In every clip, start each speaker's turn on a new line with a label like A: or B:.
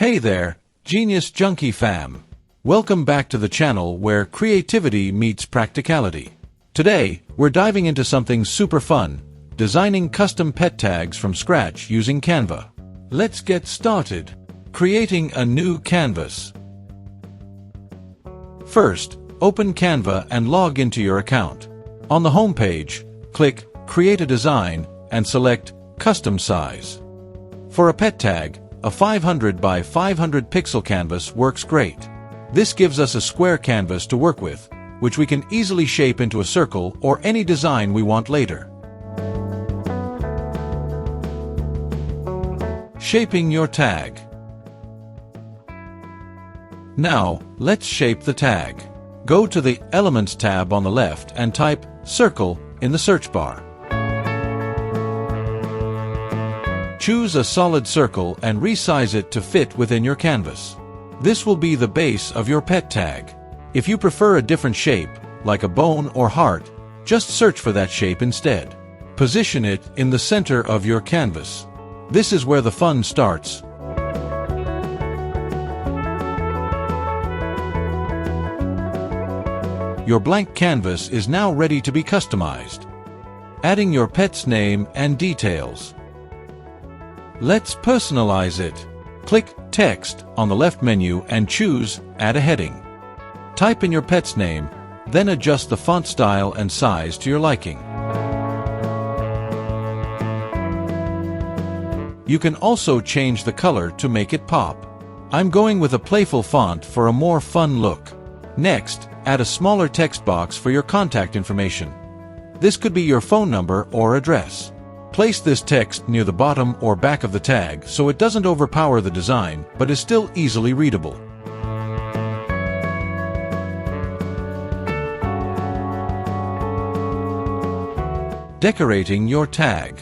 A: Hey there, Genius Junkie fam. Welcome back to the channel where creativity meets practicality. Today, we're diving into something super fun, designing custom pet tags from scratch using Canva. Let's get started. Creating a new canvas. First, open Canva and log into your account. On the home page, click Create a Design and select Custom Size. For a pet tag, a 500 by 500 pixel canvas works great. This gives us a square canvas to work with, which we can easily shape into a circle or any design we want later. Shaping your tag. Now, let's shape the tag. Go to the Elements tab on the left and type Circle in the search bar. Choose a solid circle and resize it to fit within your canvas. This will be the base of your pet tag. If you prefer a different shape, like a bone or heart, just search for that shape instead. Position it in the center of your canvas. This is where the fun starts. Your blank canvas is now ready to be customized. Adding your pet's name and details. Let's personalize it. Click Text on the left menu and choose Add a heading. Type in your pet's name, then adjust the font style and size to your liking. You can also change the color to make it pop. I'm going with a playful font for a more fun look. Next, add a smaller text box for your contact information. This could be your phone number or address. Place this text near the bottom or back of the tag so it doesn't overpower the design, but is still easily readable. Decorating your tag.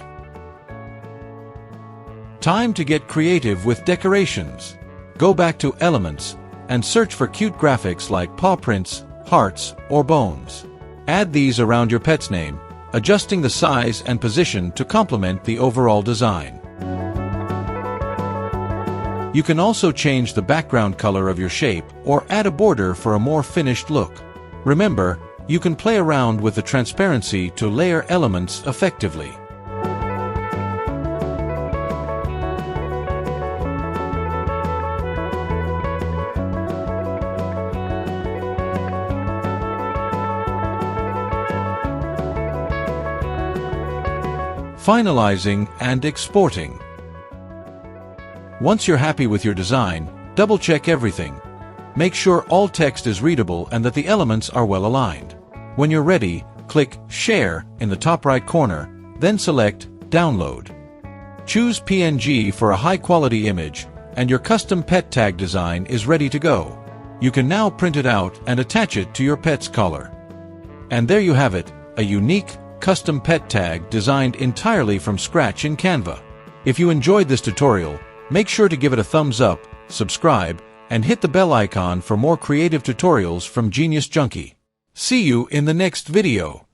A: Time to get creative with decorations. Go back to Elements and search for cute graphics like paw prints, hearts, or bones. Add these around your pet's name, adjusting the size and position to complement the overall design. You can also change the background color of your shape or add a border for a more finished look. Remember, you can play around with the transparency to layer elements effectively. Finalizing and exporting. Once you're happy with your design, double-check everything. Make sure all text is readable and that the elements are well aligned. When you're ready, click Share in the top right corner, then select Download. Choose PNG for a high-quality image, and your custom pet tag design is ready to go. You can now print it out and attach it to your pet's collar. And there you have it, a unique, custom pet tag designed entirely from scratch in Canva. If you enjoyed this tutorial, make sure to give it a thumbs up, subscribe, and hit the bell icon for more creative tutorials from Genius Junkie. See you in the next video.